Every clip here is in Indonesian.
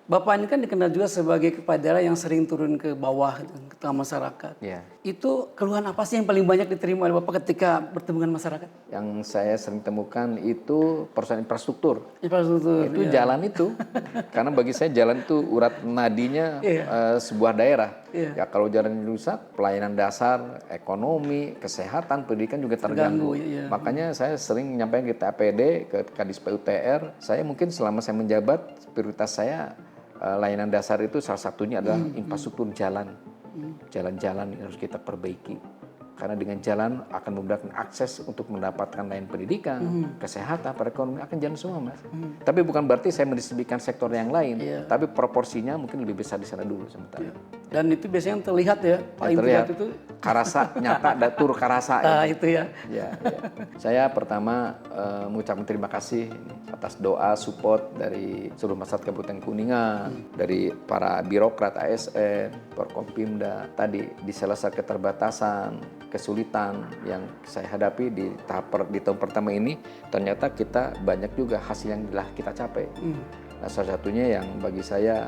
Bapak ini kan dikenal juga sebagai kepala daerah yang sering turun ke bawah, gitu, ke tengah masyarakat. Ya. Itu keluhan apa sih yang paling banyak diterima oleh Bapak ketika bertemu dengan masyarakat? Yang saya sering temukan itu persoalan infrastruktur. Infrastruktur. Itu Ya. jalan itu. Karena bagi saya jalan itu urat nadinya sebuah daerah. Iya. Ya kalau jalan rusak, pelayanan dasar, ekonomi, kesehatan, pendidikan juga terganggu. Iya. Makanya saya sering menyampaikan ke TAPD, ke Kadis PUTR, saya mungkin selama saya menjabat, prioritas saya layanan dasar itu salah satunya adalah infrastruktur jalan. Jalan-jalan yang harus kita perbaiki. Karena dengan jalan akan memudahkan akses untuk mendapatkan layanan pendidikan, kesehatan, perekonomian akan jalan semua, Mas. Tapi bukan berarti saya mendistribusikan sektor yang lain, tapi proporsinya mungkin lebih besar di sana dulu sementara. Dan itu biasanya yang terlihat ya, paling terlihat itu. karasa nyata, datur karasa. Itu ya. Ya. Saya pertama mengucapkan terima kasih atas doa support dari seluruh masyarakat Kabupaten Kuningan, dari para birokrat ASN, Forkompimda, tadi di salah satu keterbatasan, kesulitan yang saya hadapi di tahun pertama ini, ternyata kita banyak juga hasil yang telah kita capai. Nah, salah satunya yang bagi saya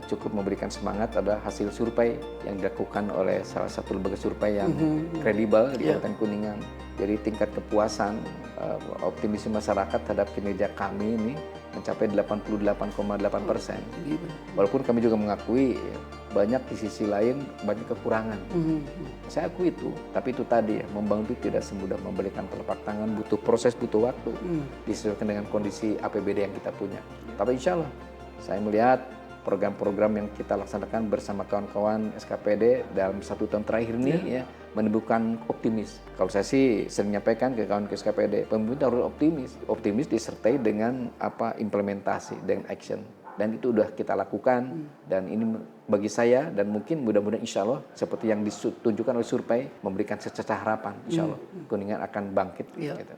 cukup memberikan semangat adalah hasil survei yang dilakukan oleh salah satu lembaga survei yang kredibel di Kabupaten Kuningan. Jadi tingkat kepuasan, optimisme masyarakat terhadap kinerja kami ini mencapai 88,8%. Walaupun kami juga mengakui banyak di sisi lain banyak kekurangan. Saya akui itu, tapi itu tadi ya, membangun itu tidak semudah memberikan telapak tangan, butuh proses, butuh waktu, disesuaikan dengan kondisi APBD yang kita punya. Tapi insya Allah, saya melihat program-program yang kita laksanakan bersama kawan-kawan SKPD dalam 1 tahun terakhir ini ya menimbulkan optimis. Kalau saya sih sering menyampaikan ke kawan SKPD, pemerintah harus optimis disertai dengan implementasi, dengan action. Dan itu udah kita lakukan dan ini bagi saya dan mungkin mudah-mudahan insya Allah seperti yang ditunjukkan oleh survei memberikan secercah harapan insya Allah Kuningan akan bangkit. Gitu.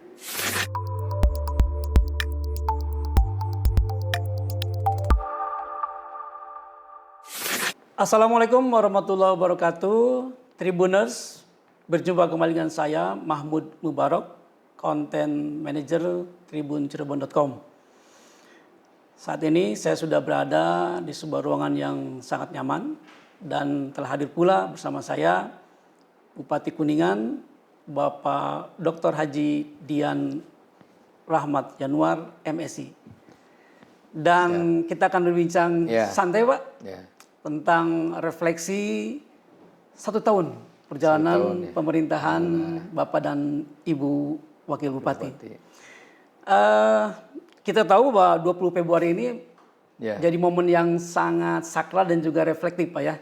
Assalamualaikum warahmatullahi wabarakatuh. Tribuners, berjumpa kembali dengan saya Mahmud Mubarak, Content Manager tribuncirebon.com. Saat ini saya sudah berada di sebuah ruangan yang sangat nyaman dan telah hadir pula bersama saya Bupati Kuningan, Bapak Dr. Haji Dian Rahmat Januar, MSI. Dan kita akan berbincang santai, Pak, tentang refleksi 1 tahun perjalanan pemerintahan Bapak dan Ibu Wakil Bupati. Kita tahu bahwa 20 Februari ini jadi momen yang sangat sakral dan juga reflektif, Pak ya.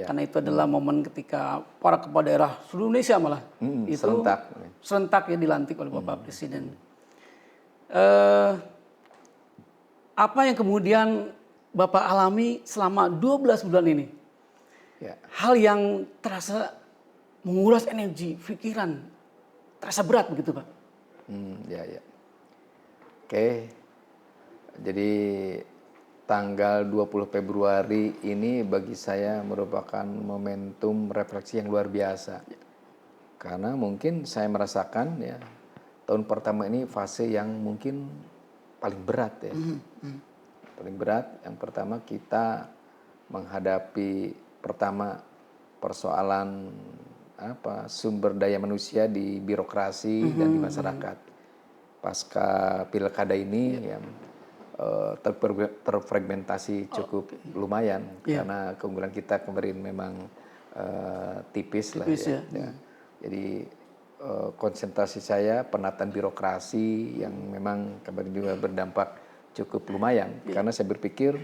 Karena itu adalah momen ketika para kepala daerah seluruh Indonesia malah itu serentak ya dilantik oleh Bapak Presiden. Apa yang kemudian Bapak alami selama 12 bulan ini? Hal yang terasa menguras energi, pikiran, terasa berat begitu, Pak? Oke. Jadi tanggal 20 Februari ini bagi saya merupakan momentum refleksi yang luar biasa. Karena mungkin saya merasakan ya tahun pertama ini fase yang mungkin paling berat ya. Paling berat yang pertama kita menghadapi persoalan sumber daya manusia di birokrasi dan di masyarakat. Pasca pilkada ini yang terfragmentasi cukup lumayan karena keunggulan kita kemarin memang tipis lah ya. Jadi konsentrasi saya penataan birokrasi yang memang kemarin juga berdampak cukup lumayan karena saya berpikir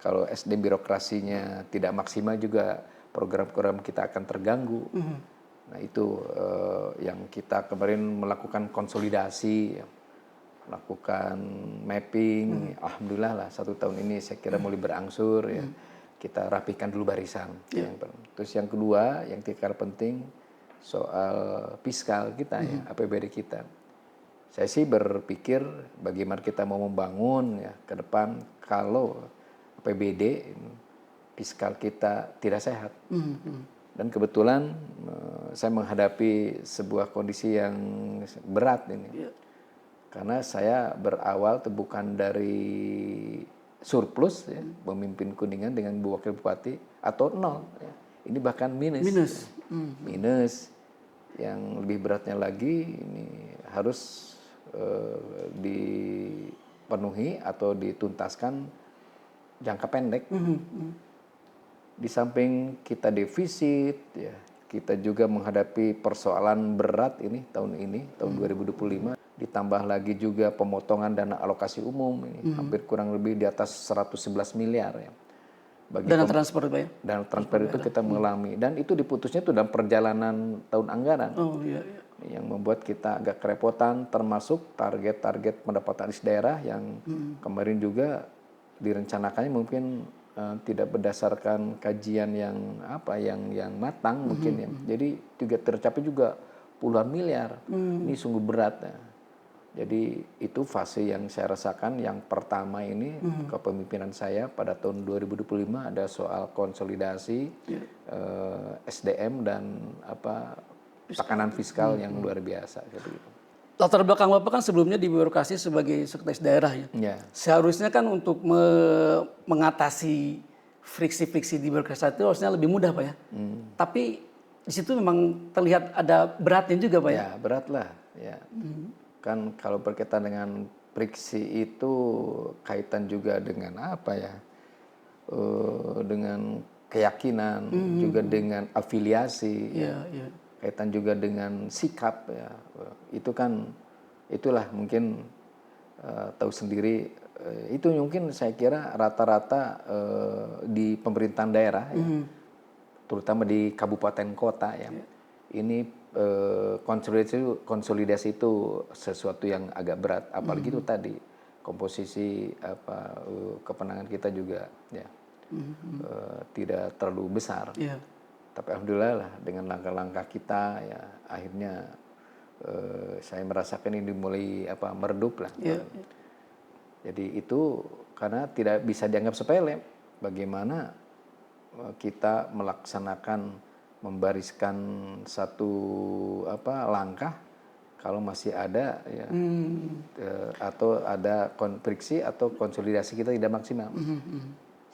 kalau SDM birokrasinya tidak maksimal juga program-program kita akan terganggu. Nah itu yang kita kemarin melakukan konsolidasi, melakukan mapping. Alhamdulillah lah 1 tahun ini saya kira mulai berangsur ya. Kita rapikan dulu barisan. Terus yang kedua yang tidak kalah penting soal fiskal kita ya, APBD kita. Saya sih berpikir bagaimana kita mau membangun ya ke depan kalau APBD fiskal kita tidak sehat. Dan kebetulan saya menghadapi sebuah kondisi yang berat ini. Karena saya berawal bukan dari surplus ya, memimpin Kuningan dengan Bu Wakil Bupati atau nol. Ya. Ini bahkan minus. Minus. Ya. Minus. Yang lebih beratnya lagi ini harus dipenuhi atau dituntaskan jangka pendek. Di samping kita defisit, ya, kita juga menghadapi persoalan berat ini tahun 2025. Ditambah lagi juga pemotongan dana alokasi umum ini hampir kurang lebih di atas 111 miliar ya. Dana transfer Pak ya? Dana transfer itu kita mengalami dan itu diputusnya itu dalam perjalanan tahun anggaran. Oh iya. Yang membuat kita agak kerepotan termasuk target-target pendapatan di daerah yang kemarin juga direncanakannya mungkin tidak berdasarkan kajian yang matang mungkin ya. Jadi juga tercapai juga puluhan miliar. Ini sungguh berat ya. Jadi itu fase yang saya rasakan yang pertama ini kepemimpinan saya pada tahun 2025 ada soal konsolidasi SDM dan tekanan fiskal yang luar biasa gitu. Latar belakang Bapak kan sebelumnya di birokrasi sebagai sekretaris daerah ya. Ya. Seharusnya kan untuk mengatasi friksi-friksi di birokrasi itu harusnya lebih mudah Pak ya. Tapi di situ memang terlihat ada beratnya juga Pak ya. Ya berat lah. Ya. Kan kalau berkaitan dengan friksi itu kaitan juga dengan dengan keyakinan, juga dengan afiliasi, Iya. kaitan juga dengan sikap ya. Itu kan itulah mungkin tahu sendiri itu mungkin saya kira rata-rata di pemerintahan daerah ya, terutama di kabupaten kota ya. Ini konsolidasi itu sesuatu yang agak berat, apalagi itu tadi komposisi kepenangan kita juga ya tidak terlalu besar. Iya. Tapi alhamdulillah lah dengan langkah-langkah kita ya akhirnya saya merasakan ini mulai meredup lah. Iya. Jadi itu karena tidak bisa dianggap sepele bagaimana kita melaksanakan membariskan satu langkah kalau masih ada ya atau ada friksi atau konsolidasi kita tidak maksimal.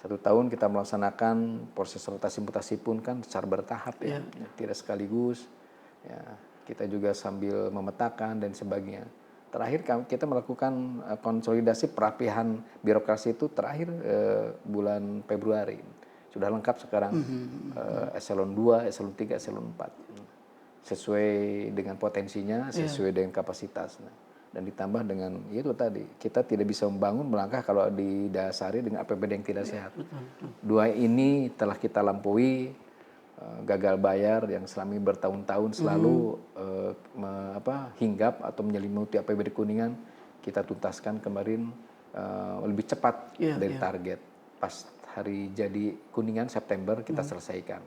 1 tahun kita melaksanakan proses rotasi mutasi pun kan secara bertahap ya, tidak sekaligus. Ya, kita juga sambil memetakan dan sebagainya. Terakhir kita melakukan konsolidasi perapihan birokrasi itu terakhir bulan Februari. Sudah lengkap sekarang eselon 2, eselon 3, eselon 4. Sesuai dengan potensinya, sesuai dengan kapasitas. Dan ditambah dengan itu tadi, kita tidak bisa membangun melangkah kalau didasari dengan APBD yang tidak sehat. Dua ini telah kita lampaui, gagal bayar yang selama bertahun-tahun selalu hinggap atau menyelimuti APBD Kuningan, kita tuntaskan kemarin lebih cepat dari target. Pas hari jadi Kuningan September kita selesaikan.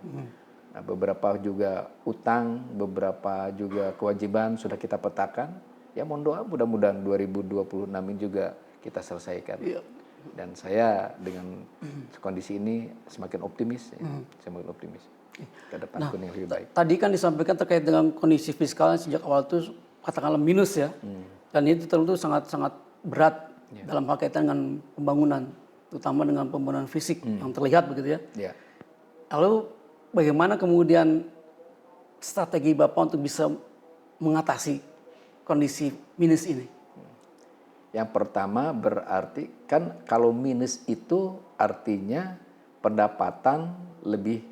Nah, beberapa juga utang, beberapa juga kewajiban sudah kita petakan. Ya mohon doa mudah-mudahan 2026 ini juga kita selesaikan. Dan saya dengan kondisi ini semakin optimis, semakin optimis. Ke depan Kuningan lebih baik. Tadi kan disampaikan terkait dengan kondisi fiskal sejak awal itu katakanlah minus ya. Dan itu tentu sangat-sangat berat dalam hal kaitan dengan pembangunan, terutama dengan pembangunan fisik yang terlihat begitu ya. Lalu bagaimana kemudian strategi Bapak untuk bisa mengatasi kondisi minus ini? Yang pertama berarti kan kalau minus itu artinya pendapatan lebih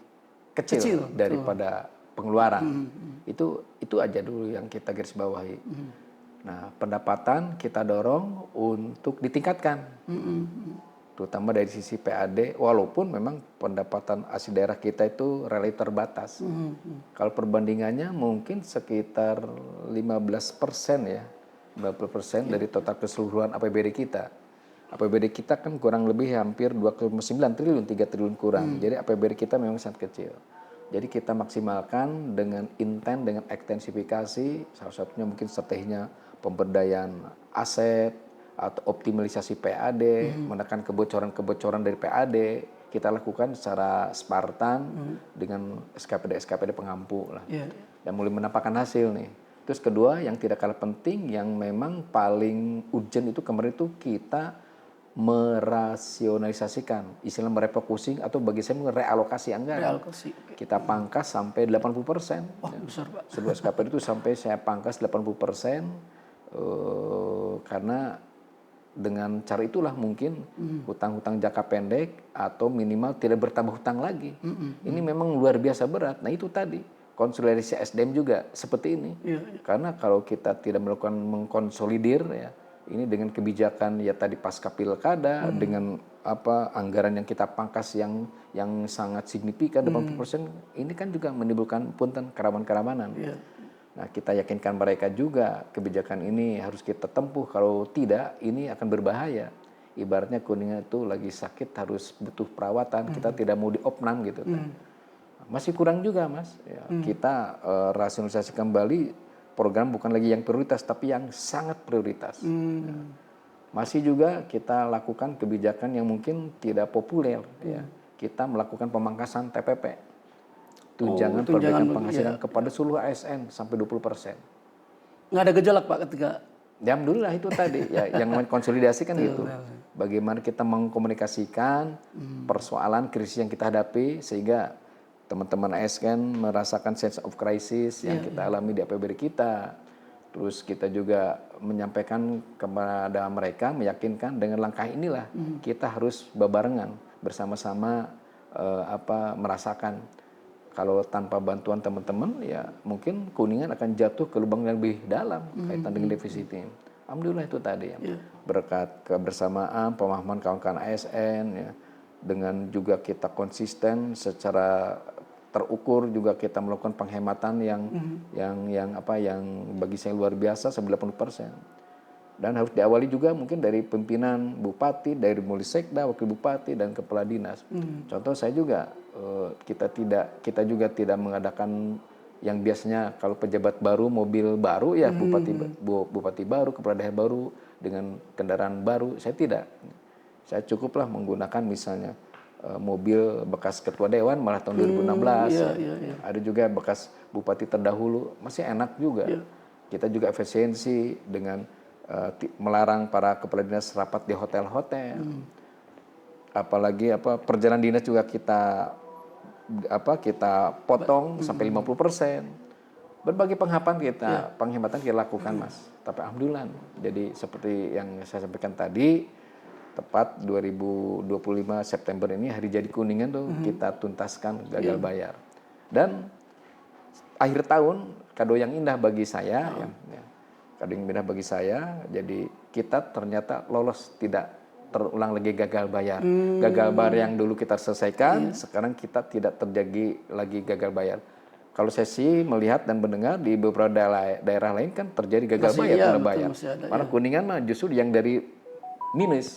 kecil daripada pengeluaran. Itu aja dulu yang kita garis bawahi. Nah, pendapatan kita dorong untuk ditingkatkan. Terutama dari sisi PAD, walaupun memang pendapatan asli daerah kita itu relatif terbatas. Kalau perbandingannya mungkin sekitar 15% ya, 50% dari total keseluruhan APBD kita. APBD kita kan kurang lebih hampir 2,9 triliun, 3 triliun kurang. Jadi APBD kita memang sangat kecil. Jadi kita maksimalkan dengan intent, dengan ekstensifikasi, salah satunya mungkin strateginya pemberdayaan aset, atau optimalisasi PAD, menekan kebocoran-kebocoran dari PAD, kita lakukan secara Spartan dengan SKPD pengampu lah. Dan mulai menampakkan hasil nih. Terus kedua yang tidak kalah penting, yang memang paling urgent itu kemarin itu kita merasionalisasikan, istilah merefocusing atau bagi saya realokasi anggaran. Realokasi. Oke. Kita pangkas sampai 80%. Wah, besar Pak. Seluruh SKPD itu sampai saya pangkas 80%, karena dengan cara itulah mungkin hutang-hutang jangka pendek atau minimal tidak bertambah hutang lagi. Ini memang luar biasa berat. Nah itu tadi konsolidasi SDM juga seperti ini. Karena kalau kita tidak melakukan mengkonsolidir ya, ini dengan kebijakan ya tadi pasca pilkada dengan apa anggaran yang kita pangkas yang sangat signifikan 80%, ini kan juga menimbulkan punten kerawanan-keramanan. Nah, kita yakinkan mereka juga kebijakan ini harus kita tempuh. Kalau tidak, ini akan berbahaya. Ibaratnya Kuningan itu lagi sakit harus butuh perawatan, kita tidak mau diopnam gitu kan. Masih kurang juga, Mas. Ya, kita rasionalisasi kembali program bukan lagi yang prioritas, tapi yang sangat prioritas. Ya. Masih juga kita lakukan kebijakan yang mungkin tidak populer. Ya. Kita melakukan pemangkasan TPP. Tunjangan perbaikan penghasilan kepada seluruh ASN sampai 20%. Nggak ada gejolak Pak ketika? Ya, alhamdulillah itu tadi ya yang konsolidasi kan gitu. Bagaimana kita mengkomunikasikan persoalan krisis yang kita hadapi sehingga teman-teman ASN merasakan sense of crisis yang kita alami di APBD kita. Terus kita juga menyampaikan kepada mereka, meyakinkan dengan langkah inilah kita harus bebarengan bersama-sama merasakan. Kalau tanpa bantuan teman-teman, ya mungkin Kuningan akan jatuh ke lubang yang lebih dalam kaitan dengan defisit ini. Alhamdulillah itu tadi ya. Berkat kebersamaan, pemahaman kawan-kawan ASN, ya, dengan juga kita konsisten secara terukur juga kita melakukan penghematan yang bagi saya luar biasa 90%. Dan harus diawali juga mungkin dari pimpinan bupati, dari mulai sekda, wakil bupati dan kepala dinas. Contoh saya juga kita juga tidak mengadakan yang biasanya kalau pejabat baru mobil baru ya bupati baru, kepala daerah baru dengan kendaraan baru. Saya tidak. Saya cukuplah menggunakan misalnya mobil bekas ketua dewan malah tahun 2016. Ada juga bekas bupati terdahulu, masih enak juga. Kita juga efisiensi dengan melarang para kepala dinas rapat di hotel-hotel. Apalagi perjalanan dinas juga kita potong sampai 50%. Berbagai penghematan kita lakukan, Mas. Tapi alhamdulillah. Jadi seperti yang saya sampaikan tadi, tepat 2025 September ini hari jadi Kuningan tuh kita tuntaskan gagal bayar. Dan akhir tahun kado yang indah bagi saya kado yang indah bagi saya, jadi kita ternyata lolos, tidak terulang lagi gagal bayar. Gagal bayar yang dulu kita selesaikan, sekarang kita tidak terjadi lagi gagal bayar. Kalau saya sih melihat dan mendengar di beberapa daerah lain kan terjadi gagal bayar, bayar. Malah Kuningan mah justru yang dari minus.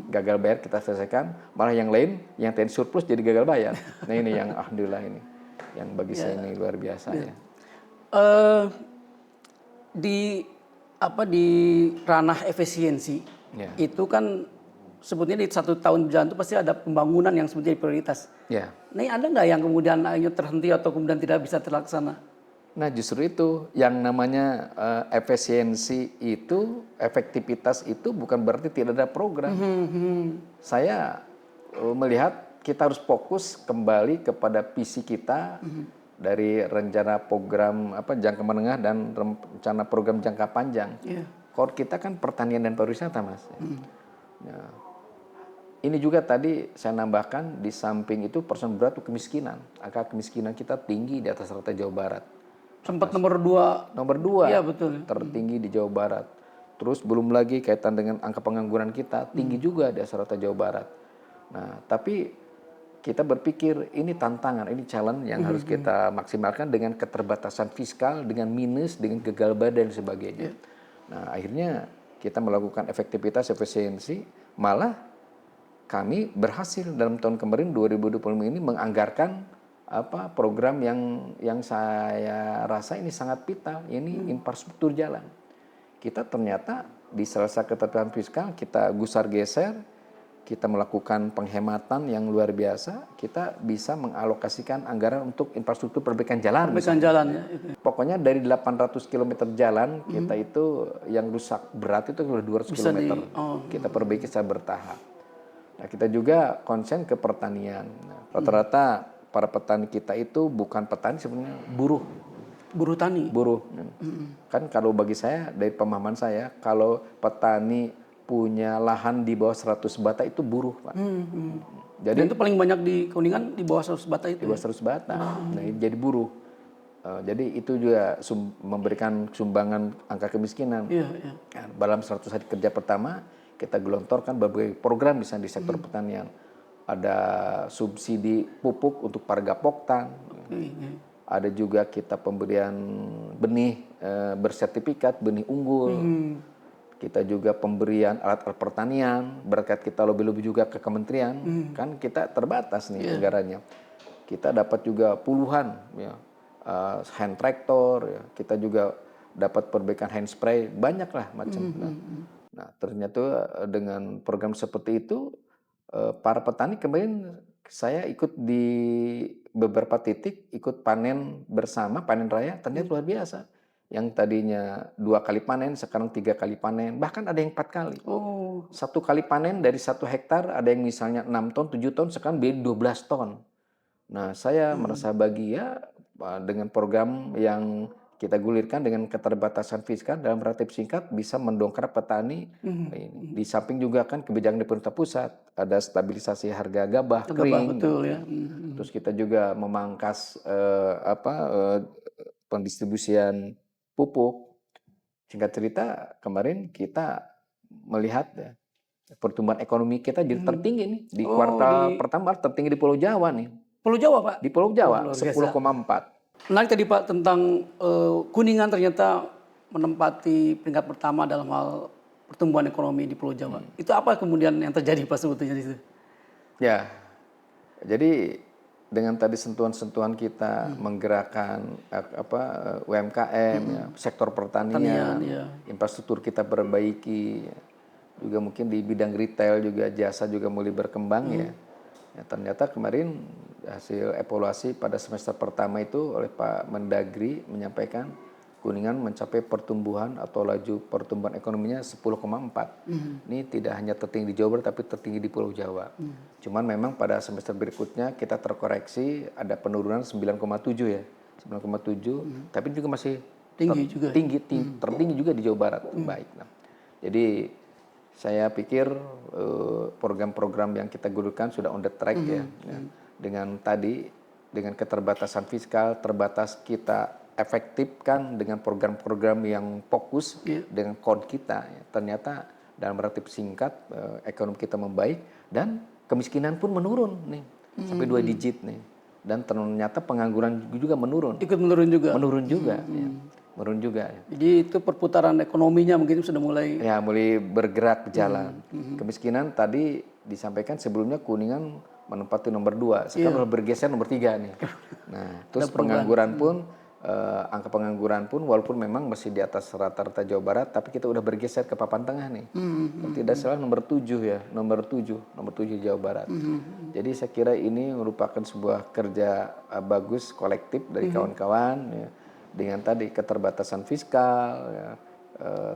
Gagal bayar kita selesaikan, malah yang lain yang tadi surplus jadi gagal bayar. Nah ini yang alhamdulillah ini, yang bagi saya ini luar biasa ya. Di ranah efisiensi itu kan sebetulnya di 1 tahun berjalan itu pasti ada pembangunan yang sebetulnya prioritas. Nah ada nggak yang kemudian akhirnya terhenti atau kemudian tidak bisa terlaksana? Nah justru itu yang namanya efisiensi itu, efektivitas itu bukan berarti tidak ada program. Saya melihat kita harus fokus kembali kepada visi kita dari rencana program jangka menengah dan rencana program jangka panjang. Core kita kan pertanian dan pariwisata, Mas. Ini juga tadi saya nambahkan di samping itu persoalan berat kemiskinan. Angka kemiskinan kita tinggi di atas rata Jawa Barat. Sempat nomor 2. Nomor 2 ya, betul. tertinggi di Jawa Barat. Terus belum lagi kaitan dengan angka pengangguran kita tinggi juga di atas rata Jawa Barat. Nah, tapi kita berpikir ini tantangan, ini challenge yang harus kita maksimalkan dengan keterbatasan fiskal, dengan minus, dengan gagal bayar dan sebagainya. Nah, akhirnya kita melakukan efektivitas, efisiensi, malah kami berhasil dalam tahun kemarin 2025 ini menganggarkan program yang saya rasa ini sangat vital, ini infrastruktur jalan. Kita ternyata di salah satu ketentuan fiskal kita gusar geser, kita melakukan penghematan yang luar biasa, kita bisa mengalokasikan anggaran untuk infrastruktur perbaikan jalan. Perbaikan jalan ya. Pokoknya dari 800 km jalan kita itu yang rusak berat itu sudah 200 Bisa km. Kita perbaiki secara bertahap. Nah, kita juga konsen ke pertanian. Nah, rata-rata para petani kita itu bukan petani, sebenarnya buruh. Buruh tani. Buruh. Kan kalau bagi saya, dari pemahaman saya, kalau petani punya lahan di bawah 100 bata itu buruh, Pak. Dan itu paling banyak di Kuningan di bawah 100 bata itu. Di bawah 100 bata. Nah, jadi buruh. Jadi itu juga memberikan sumbangan angka kemiskinan. Iya, iya. Nah, dalam 100 hari kerja pertama, kita gelontorkan berbagai program misalnya di sektor pertanian. Ada subsidi pupuk untuk para gapoktan. Ada juga kita pemberian benih bersertifikat, benih unggul. Kita juga pemberian alat-alat pertanian, berkat kita lobby-lobby juga ke kementerian, kan kita terbatas nih anggarannya. Kita dapat juga puluhan ya, hand tractor, ya. Kita juga dapat perbaikan hand spray, banyak lah macam. Nah, ternyata dengan program seperti itu, para petani kemarin saya ikut di beberapa titik, ikut panen bersama, panen raya, ternyata luar biasa. Yang tadinya 2 kali panen, sekarang 3 kali panen, bahkan ada yang 4 kali. Oh, 1 kali panen dari 1 hektar, ada yang misalnya 6 ton, 7 ton, sekarang jadi 12 ton. Nah, saya merasa bahagia dengan program yang kita gulirkan dengan keterbatasan fiskal dalam relatif singkat bisa mendongkrak petani. Ini. Di samping juga kan kebijakan dari pemerintah pusat, ada stabilisasi harga gabah kering. betul ya. Terus kita juga memangkas pendistribusian pupuk. Singkat cerita, kemarin kita melihat ya, pertumbuhan ekonomi kita jadi tertinggi nih. Di kuartal pertama tertinggi di Pulau Jawa nih. Pulau Jawa, Pak. Di Pulau Jawa, luar biasa. 10,4. Menarik tadi Pak tentang Kuningan ternyata menempati peringkat pertama dalam hal pertumbuhan ekonomi di Pulau Jawa. Itu apa kemudian yang terjadi Pak sebetulnya di situ? Ya, jadi dengan tadi sentuhan-sentuhan kita menggerakkan UMKM, ya, sektor pertanian, ya. infrastruktur kita perbaiki, juga mungkin di bidang retail juga jasa juga mulai berkembang ya. Ya, ternyata kemarin hasil evaluasi pada semester pertama itu oleh Pak Mendagri menyampaikan Kuningan mencapai pertumbuhan atau laju pertumbuhan ekonominya 10,4. Ini tidak hanya tertinggi di Jawa Barat tapi tertinggi di Pulau Jawa. Cuman memang pada semester berikutnya kita terkoreksi ada penurunan 9,7 ya. 9,7 tapi juga masih tinggi, tertinggi juga di Jawa Barat. Baik. Nah, jadi saya pikir program-program yang kita gunakan sudah on the track ya. Dengan keterbatasan fiskal, terbatas kita efektifkan dengan program-program yang fokus dengan core kita. Ya. Ternyata dalam relatif singkat ekonomi kita membaik dan kemiskinan pun menurun nih sampai 2 digit nih. Dan ternyata pengangguran juga menurun. Ikut menurun juga. Menurun juga. Ya. Menurun juga. Ya. Jadi itu perputaran ekonominya mungkin sudah mulai. Ya, mulai bergerak berjalan. Kemiskinan tadi disampaikan sebelumnya Kuningan menempati nomor 2. Sekarang bergeser nomor 3 nih. Nah, terus pengangguran pun angka pengangguran pun walaupun memang masih di atas rata-rata Jawa Barat, tapi kita udah bergeser ke papan tengah nih. Tidak salah nomor 7 ya, nomor 7 Jawa Barat. Jadi saya kira ini merupakan sebuah kerja bagus kolektif dari kawan-kawan ya, dengan tadi keterbatasan fiskal ya.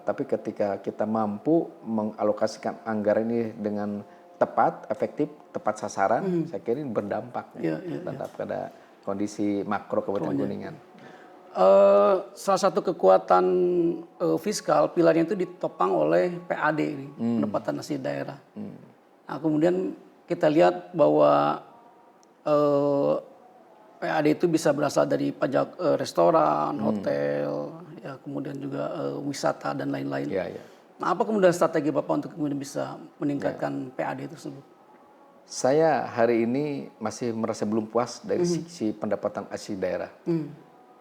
Tapi ketika kita mampu mengalokasikan anggaran ini dengan tepat, efektif, tepat sasaran, saya kira ini berdampak pada kondisi makro Kabupaten Kuningan. Salah satu kekuatan fiskal pilarnya itu ditopang oleh PAD ini, pendapatan asli daerah. Nah, kemudian kita lihat bahwa PAD itu bisa berasal dari pajak restoran, hotel, ya kemudian juga wisata dan lain-lain. Nah, apa kemudian strategi Bapak untuk kemudian bisa meningkatkan PAD tersebut? Saya hari ini masih merasa belum puas dari sisi pendapatan asli daerah.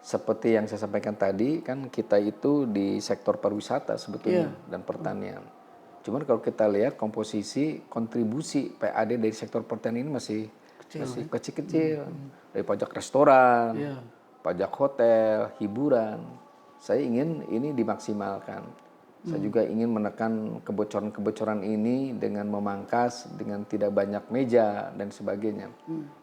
Seperti yang saya sampaikan tadi, kan kita itu di sektor pariwisata sebetulnya dan pertanian. Cuman kalau kita lihat komposisi kontribusi PAD dari sektor pertanian ini masih kecil-kecil. Dari pajak restoran, pajak hotel, hiburan. Saya ingin ini dimaksimalkan. Saya juga ingin menekan kebocoran-kebocoran ini dengan memangkas, dengan tidak banyak meja dan sebagainya.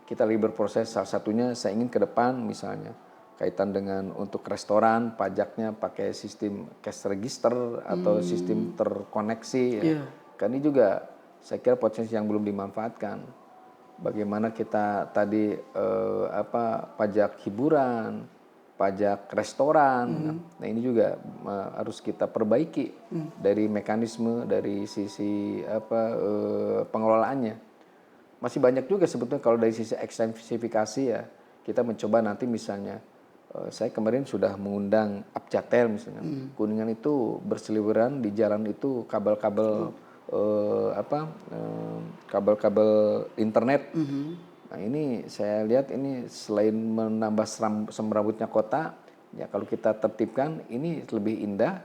Kita lagi berproses, salah satunya saya ingin ke depan misalnya kaitan dengan untuk restoran pajaknya pakai sistem cash register atau sistem terkoneksi ya. Iya. Kan ini juga saya kira potensi yang belum dimanfaatkan. Bagaimana kita tadi pajak hiburan, pajak restoran. Nah ini juga harus kita perbaiki dari mekanisme, dari sisi pengelolaannya. Masih banyak juga sebetulnya kalau dari sisi ekstensifikasi ya kita mencoba nanti misalnya saya kemarin sudah mengundang Abjatel misalnya. Kuningan itu berseliweran di jalan itu kabel-kabel kabel-kabel internet. Nah ini saya lihat ini selain menambah semrawutnya kota, ya kalau kita tertibkan ini lebih indah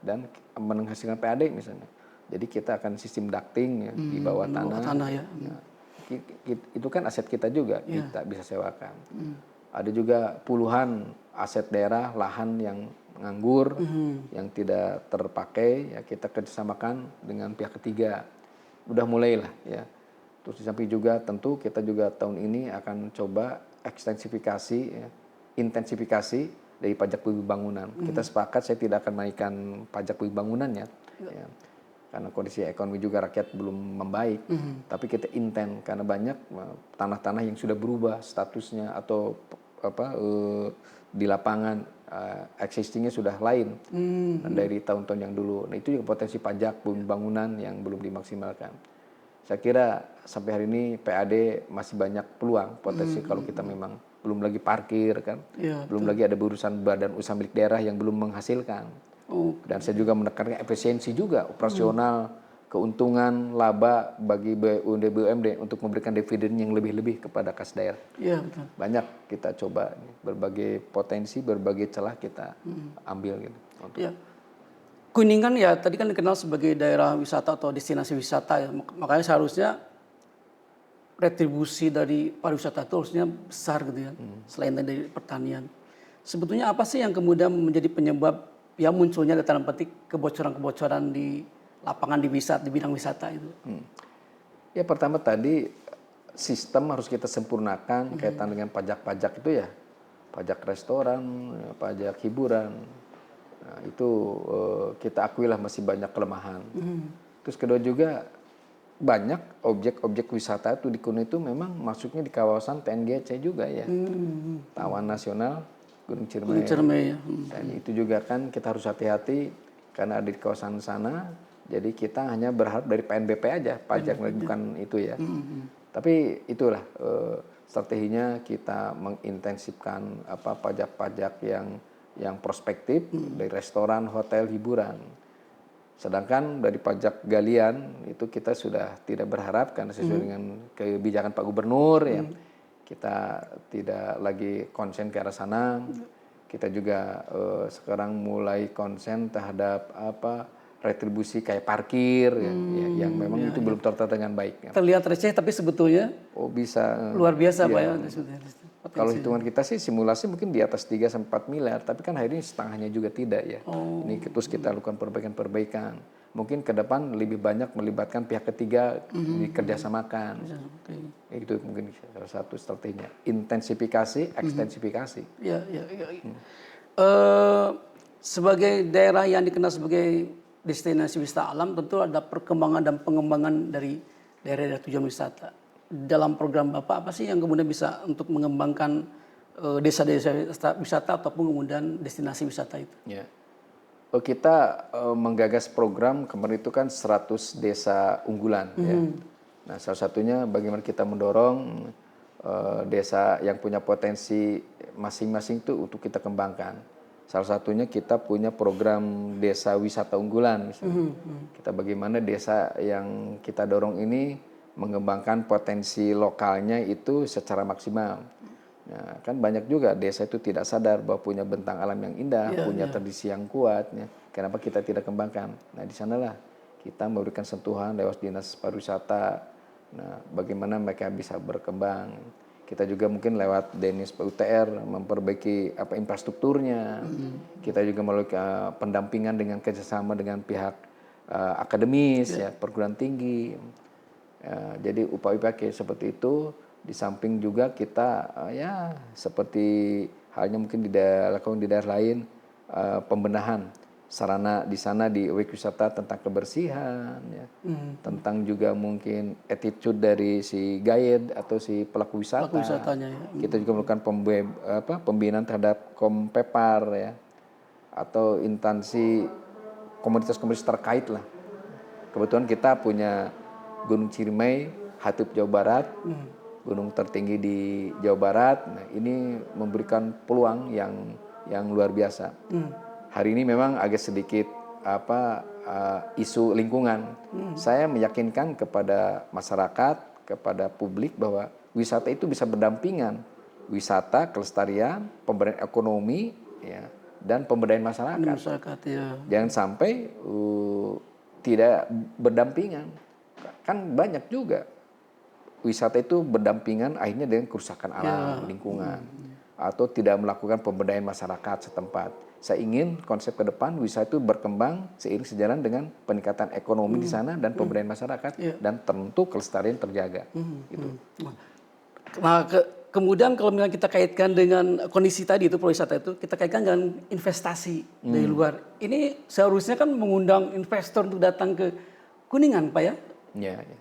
dan menghasilkan PAD misalnya. Jadi kita akan sistem ducting ya, di bawah tanah. Ya. Nah, itu kan aset kita juga, kita bisa sewakan. Ada juga puluhan aset daerah, lahan yang nganggur, yang tidak terpakai, ya kita kerjasamakan dengan pihak ketiga. Udah mulailah ya. Terus di samping juga tentu kita juga tahun ini akan coba ekstensifikasi, ya, intensifikasi dari pajak bumi bangunan. Kita sepakat saya tidak akan menaikkan pajak bumi bangunan ya. Karena kondisi ekonomi juga rakyat belum membaik. Tapi kita intent karena banyak tanah-tanah yang sudah berubah statusnya atau di lapangan existingnya sudah lain dari tahun-tahun yang dulu. Nah itu juga potensi pajak bumi bangunan yang belum dimaksimalkan. Saya kira sampai hari ini PAD masih banyak peluang potensi kalau kita memang belum lagi parkir kan, belum lagi ada berurusan badan usaha milik daerah yang belum menghasilkan. Dan saya juga menekankan efisiensi juga operasional, keuntungan, laba bagi BUMD untuk memberikan dividen yang lebih-lebih kepada kas daerah. Iya, betul. Banyak kita coba berbagai potensi, berbagai celah kita ambil gitu. Ya. Kuningan ya tadi kan dikenal sebagai daerah wisata atau destinasi wisata ya. Makanya seharusnya retribusi dari pariwisata itu harusnya besar gitu ya. Selain dari pertanian. Sebetulnya apa sih yang kemudian menjadi penyebab ya munculnya dalam petik kebocoran-kebocoran di lapangan di bidang wisata itu? Ya pertama tadi sistem harus kita sempurnakan kaitan dengan pajak-pajak itu ya. Pajak restoran, pajak hiburan. Nah, itu kita akuilah masih banyak kelemahan. Terus kedua juga banyak objek-objek wisata itu di Kuningan itu memang masuknya di kawasan TNGC juga ya. Taman Nasional Gunung Ciremai. Ya. Dan itu juga kan kita harus hati-hati karena ada di kawasan sana. Jadi kita hanya berharap dari PNBP aja pajak bukan itu ya. Tapi itulah strateginya kita mengintensifkan pajak-pajak yang prospektif dari restoran, hotel, hiburan. Sedangkan dari pajak galian itu kita sudah tidak berharap karena sesuai dengan kebijakan Pak Gubernur ya. Kita tidak lagi konsen ke arah sana. Kita juga sekarang mulai konsen terhadap retribusi kayak parkir yang memang itu belum tertata dengan baik. Terlihat receh tapi sebetulnya Bisa luar biasa Pak ya. Kalau hitungan kita sih simulasi mungkin di atas 3-4 miliar, tapi kan hari ini setengahnya juga tidak ya. Ini terus kita lakukan perbaikan-perbaikan. Mungkin ke depan lebih banyak melibatkan pihak ketiga dikerjasamakan. Itu mungkin salah satu strateginya. Intensifikasi, ekstensifikasi. Ya. Sebagai daerah yang dikenal sebagai destinasi wisata alam, tentu ada perkembangan dan pengembangan dari daerah-daerah tujuan wisata. Dalam program Bapak apa sih yang kemudian bisa untuk mengembangkan desa-desa wisata ataupun kemudian destinasi wisata itu? Ya. Kita menggagas program kemarin itu kan 100 desa unggulan ya. Nah, salah satunya bagaimana kita mendorong desa yang punya potensi masing-masing itu untuk kita kembangkan. Salah satunya kita punya program desa wisata unggulan misalnya. Kita bagaimana desa yang kita dorong ini mengembangkan potensi lokalnya itu secara maksimal. Nah, kan banyak juga desa itu tidak sadar bahwa punya bentang alam yang indah, punya tradisi yang kuat. Ya. Kenapa kita tidak kembangkan? Nah, di sanalah kita memberikan sentuhan lewat dinas pariwisata. Nah, bagaimana mereka bisa berkembang. Kita juga mungkin lewat Denis PUTR memperbaiki infrastrukturnya. Kita juga melalui pendampingan dengan kerjasama dengan pihak akademis, ya, perguruan tinggi. Jadi upaya-upaya kayak seperti itu. Di samping juga kita ya seperti halnya mungkin dilakukan di daerah lain, pembenahan sarana di sana di objek wisata tentang kebersihan, ya. Tentang juga mungkin attitude dari si guide atau si pelaku wisata. Pelaku wisatanya, ya. Kita juga melakukan pembinaan terhadap Kompepar, ya, atau instansi komunitas-komunitas terkait lah. Kebetulan kita punya Gunung Ciremai, Hatip Jawa Barat, gunung tertinggi di Jawa Barat. Nah, ini memberikan peluang yang luar biasa. Hari ini memang agak sedikit isu lingkungan. Saya meyakinkan kepada masyarakat, kepada publik bahwa wisata itu bisa berdampingan. Wisata, kelestarian, pemberdayaan ekonomi, ya, dan pemberdayaan masyarakat. Ya. Jangan sampai tidak berdampingan. Kan banyak juga wisata itu berdampingan akhirnya dengan kerusakan alam, lingkungan, atau tidak melakukan pemberdayaan masyarakat setempat. Saya ingin konsep ke depan wisata itu berkembang seiring sejalan dengan peningkatan ekonomi di sana dan pemberdayaan masyarakat, dan tentu kelestarian terjaga. Gitu. Nah, kemudian kalau misalnya kita kaitkan dengan kondisi tadi itu pariwisata itu, kita kaitkan dengan investasi dari luar. Ini seharusnya kan mengundang investor untuk datang ke Kuningan, Pak, ya? Ya, ya.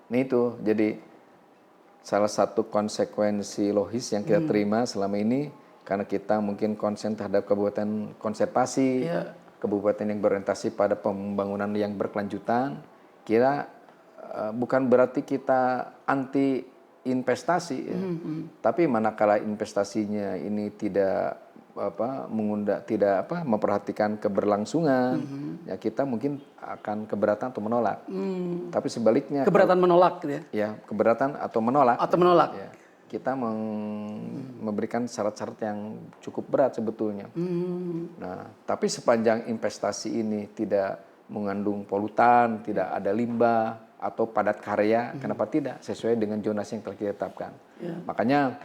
Nah itu, jadi salah satu konsekuensi logis yang kita terima selama ini, karena kita mungkin konsen terhadap kabupaten konservasi, kabupaten yang berorientasi pada pembangunan yang berkelanjutan, kira bukan berarti kita anti investasi, ya. Tapi manakala investasinya ini tidak memperhatikan keberlangsungan, ya kita mungkin akan keberatan atau menolak. Tapi sebaliknya keberatan menolak, gitu ya? Ya, keberatan atau menolak. Atau menolak. Ya, kita memberikan syarat-syarat yang cukup berat sebetulnya. Nah, tapi sepanjang investasi ini tidak mengandung polutan, tidak ada limbah atau padat karya, kenapa tidak? Sesuai dengan zonasi yang telah kita tetapkan. Makanya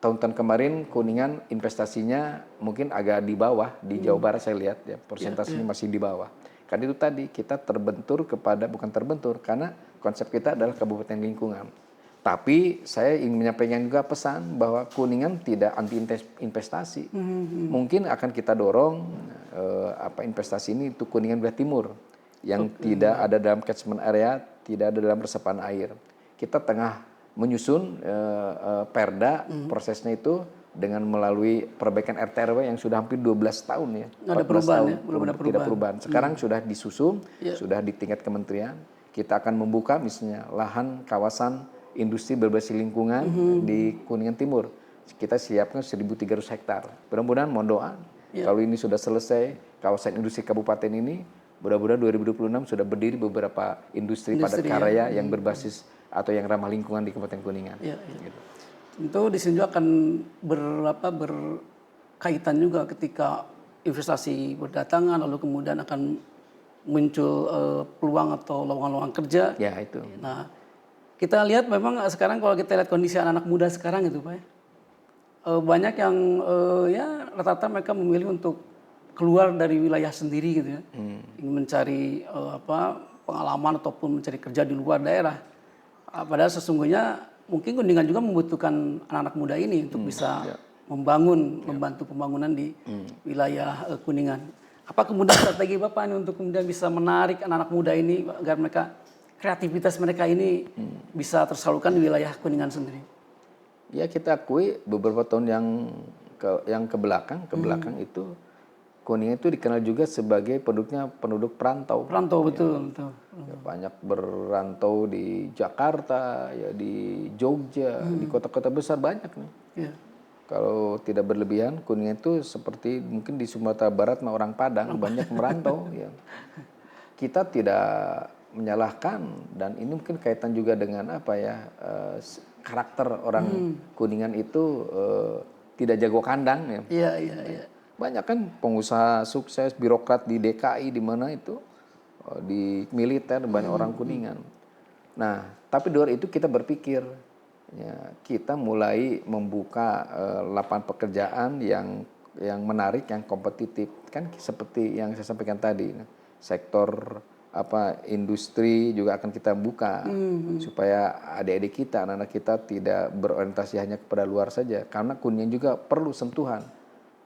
tahun-tahun kemarin Kuningan investasinya mungkin agak di bawah, di Jawa Barat saya lihat, ya, persentasenya masih di bawah. Karena itu tadi kita bukan terbentur karena konsep kita adalah kabupaten lingkungan. Tapi saya ingin menyampaikan juga pesan bahwa Kuningan tidak anti investasi. Mungkin akan kita dorong investasi ini untuk Kuningan wilayah timur yang tidak ada dalam catchment area, tidak ada dalam resapan air. Kita tengah menyusun perda, prosesnya itu dengan melalui perbaikan RT/RW yang sudah hampir 12 tahun, ya. Ada perubahan, tahun, ya? Belum ada tidak perubahan. Sekarang sudah disusun, sudah di tingkat kementerian. Kita akan membuka misalnya lahan kawasan industri berbasis lingkungan di Kuningan Timur. Kita siapkan 1.300 hektar. Mudah-mudahan mohon doa, kalau ini sudah selesai, kawasan industri kabupaten ini, mudah-mudahan 2026 sudah berdiri beberapa industri padat karya yang berbasis atau yang ramah lingkungan di Kabupaten Kuningan. Gitu. Tentu di sini juga akan berkaitan juga ketika investasi berdatangan, lalu kemudian akan muncul peluang atau lowongan-lowongan kerja. Ya, itu. Nah, kita lihat memang sekarang kalau kita lihat kondisi anak-anak muda sekarang itu, Pak, banyak yang rata-rata mereka memilih untuk keluar dari wilayah sendiri, gitu, ya. Ingin mencari pengalaman ataupun mencari kerja di luar daerah. Padahal sesungguhnya mungkin Kuningan juga membutuhkan anak-anak muda ini untuk bisa membantu pembangunan di wilayah Kuningan. Apa kemudian strategi Bapak ini untuk kemudian bisa menarik anak-anak muda ini agar kreativitas mereka ini bisa tersalurkan di wilayah Kuningan sendiri? Ya, kita akui beberapa tahun yang ke belakang itu Kuningan itu dikenal juga sebagai penduduk perantau. Perantau, betul. Ya, banyak berantau di Jakarta, ya, di Jogja, di kota-kota besar banyak nih. Ya. Kalau tidak berlebihan, Kuningan itu seperti mungkin di Sumatera Barat orang Padang banyak merantau. Ya. Kita tidak menyalahkan, dan ini mungkin kaitan juga dengan karakter orang Kuningan itu tidak jago kandang, ya. Iya. Banyak kan pengusaha sukses, birokrat di DKI, di mana itu, di militer, banyak orang Kuningan. Nah, tapi di luar itu kita berpikir, ya, kita mulai membuka lapangan pekerjaan yang menarik, yang kompetitif. Kan seperti yang saya sampaikan tadi, sektor industri juga akan kita buka supaya adik-adik kita, anak-anak kita tidak berorientasi hanya kepada luar saja. Karena Kuningan juga perlu sentuhan,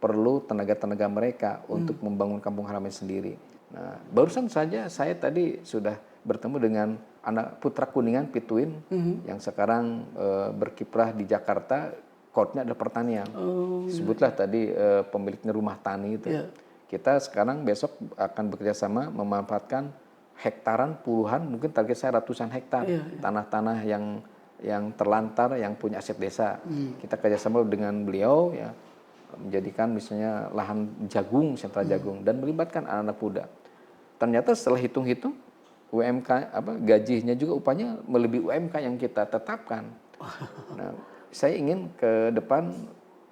perlu tenaga-tenaga mereka untuk membangun kampung halaman sendiri. Nah, barusan saja saya tadi sudah bertemu dengan anak putra Kuningan, Pituin, yang sekarang berkiprah di Jakarta, core-nya adalah pertanian. Sebutlah tadi pemiliknya rumah tani itu. Kita sekarang besok akan bekerja sama memanfaatkan hektaran puluhan, mungkin target saya ratusan hektar tanah-tanah yang terlantar, yang punya aset desa. Kita kerjasama dengan beliau ya, menjadikan misalnya lahan jagung, sentra jagung, dan melibatkan anak-anak muda. Ternyata setelah hitung-hitung UMK gajinya juga upahnya melebihi UMK yang kita tetapkan. Nah, saya ingin ke depan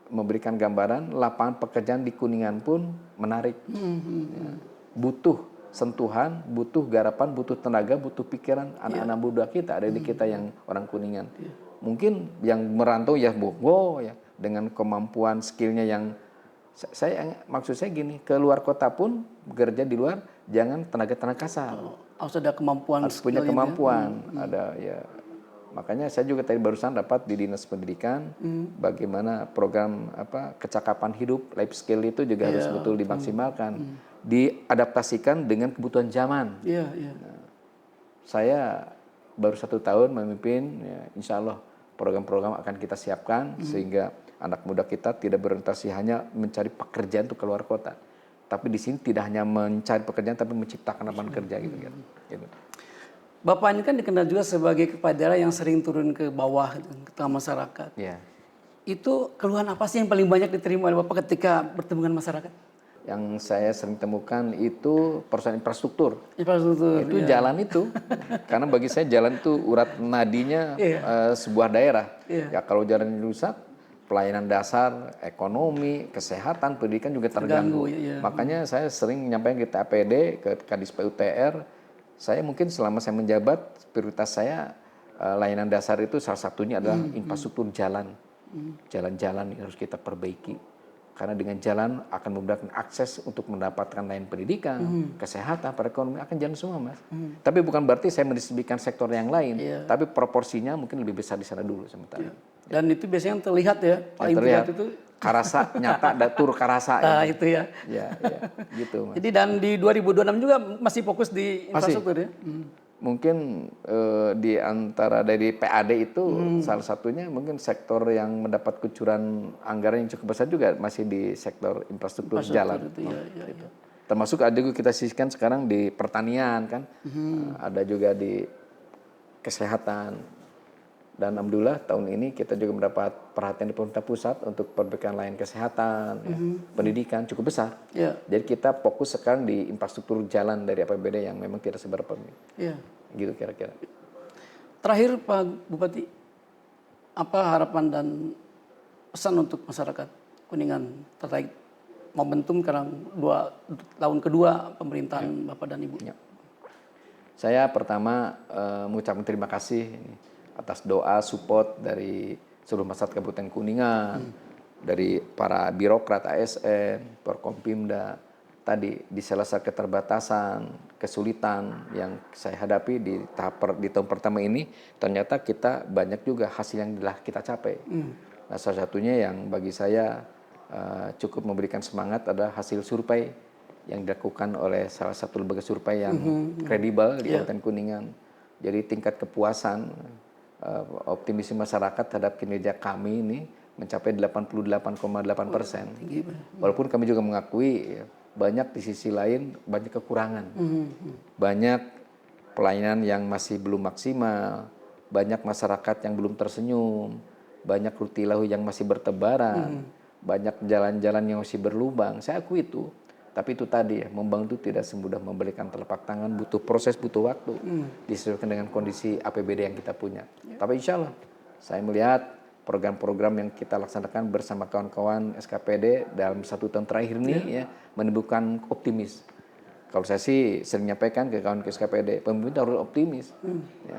memberikan gambaran lapangan pekerjaan di Kuningan pun menarik. Ya, butuh sentuhan, butuh garapan, butuh tenaga, butuh pikiran anak-anak muda kita, ada di kita yang orang Kuningan. Mungkin yang merantau ya bogo ya, dengan kemampuan skillnya yang maksud saya gini, ke luar kota pun bekerja di luar, jangan tenaga kasar. Harus ada kemampuan, harus punya kemampuan. Ada ya. Makanya saya juga tadi barusan dapat di Dinas Pendidikan bagaimana program kecakapan hidup, life skill itu juga harus betul dimaksimalkan, diadaptasikan dengan kebutuhan zaman. Nah, saya baru 1 tahun memimpin, ya, insya Allah program-program akan kita siapkan sehingga anak muda kita tidak berorientasi hanya mencari pekerjaan untuk keluar kota, tapi di sini tidak hanya mencari pekerjaan tapi menciptakan lapangan kerja gitu. Bapak ini kan dikenal juga sebagai kepala daerah yang sering turun ke bawah, ke tengah masyarakat. Ya. Itu keluhan apa sih yang paling banyak diterima oleh Bapak ketika bertemu dengan masyarakat? Yang saya sering temukan itu persoalan infrastruktur. Infrastruktur. Itu jalan itu. Karena bagi saya jalan itu urat nadinya sebuah daerah. Ya kalau jalan rusak, pelayanan dasar, ekonomi, kesehatan, pendidikan juga terganggu. Makanya saya sering menyampaikan ke TAPD, ke Kadis PUTR, saya mungkin selama saya menjabat, prioritas saya layanan dasar itu salah satunya adalah infrastruktur jalan. Jalan-jalan yang harus kita perbaiki. Karena dengan jalan akan memudahkan akses untuk mendapatkan layanan pendidikan, kesehatan, perekonomian akan jalan semua, Mas. Tapi bukan berarti saya mendistribusikan sektor yang lain, tapi proporsinya mungkin lebih besar di sana dulu sementara. Dan itu biasanya yang terlihat ya, paling terlihat itu karasa nyata, datur karasa. Itu ya. Ya, gitu, Mas. Jadi dan di 2026 juga masih fokus di infrastruktur ya. Mungkin di antara dari PAD itu salah satunya mungkin sektor yang mendapat kucuran anggaran yang cukup besar juga masih di sektor infrastruktur jalan. Itu, ya. Termasuk ada juga kita sisihkan sekarang di pertanian kan, ada juga di kesehatan. Dan alhamdulillah tahun ini kita juga mendapat perhatian di pemerintah pusat untuk perbaikan layanan kesehatan, pendidikan cukup besar. Jadi kita fokus sekarang di infrastruktur jalan dari APBD yang memang tidak seberapa. Gitu kira-kira. Terakhir Pak Bupati, apa harapan dan pesan untuk masyarakat Kuningan terkait momentum sekarang 2 tahun kedua pemerintahan Bapak dan Ibu? Saya pertama mengucapkan terima kasih atas doa support dari seluruh masyarakat Kabupaten Kuningan, dari para birokrat ASN, Forkompimda. Tadi di salah keterbatasan, kesulitan yang saya hadapi di tahun pertama ini, ternyata kita banyak juga hasil yang telah kita capai. Nah, salah satunya yang bagi saya cukup memberikan semangat adalah hasil survei yang dilakukan oleh salah satu lembaga survei yang kredibel di Kabupaten Kuningan. Jadi tingkat kepuasan, optimisme masyarakat terhadap kinerja kami ini mencapai 88,8%. Walaupun kami juga mengakui banyak di sisi lain banyak kekurangan, banyak pelayanan yang masih belum maksimal, banyak masyarakat yang belum tersenyum, banyak rutilahu yang masih bertebaran, banyak jalan-jalan yang masih berlubang. Saya akui itu. Tapi itu tadi ya, membangun itu tidak semudah memberikan telapak tangan, butuh proses, butuh waktu, disesuaikan dengan kondisi APBD yang kita punya. Tapi insya Allah, saya melihat program-program yang kita laksanakan bersama kawan-kawan SKPD dalam 1 tahun terakhir ini ya, menimbulkan optimis. Kalau saya sih sering menyampaikan ke kawan SKPD, pemerintah harus optimis. Ya.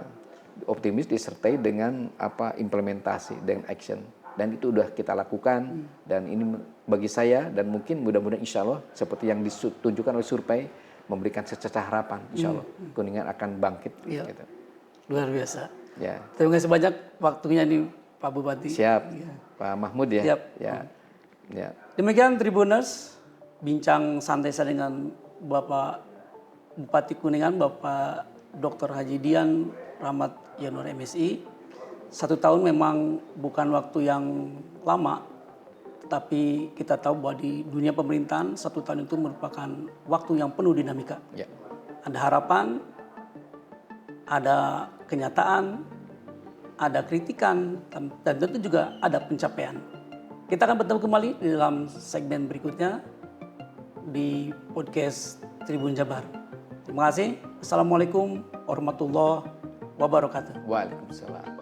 optimis disertai dengan implementasi dengan action. Dan itu udah kita lakukan dan ini bagi saya dan mungkin mudah-mudahan insya Allah seperti yang ditunjukkan oleh survei memberikan secercah harapan insya Allah Kuningan akan bangkit. Iya. Gitu. Luar biasa. Ya. Terima kasih banyak waktunya nih Pak Bupati. Siap, Pak Mahmud ya. Siap. Ya. Demikian Tribuners, bincang santai saya dengan Bapak Bupati Kuningan, Bapak Dr. Haji Dian Rahmat Yanur MSI. 1 tahun memang bukan waktu yang lama, tetapi kita tahu bahwa di dunia pemerintahan 1 tahun itu merupakan waktu yang penuh dinamika. Ya. Ada harapan, ada kenyataan, ada kritikan, dan tentu juga ada pencapaian. Kita akan bertemu kembali di dalam segmen berikutnya di podcast Tribun Jabar. Terima kasih. Assalamualaikum warahmatullahi wabarakatuh. Waalaikumsalam.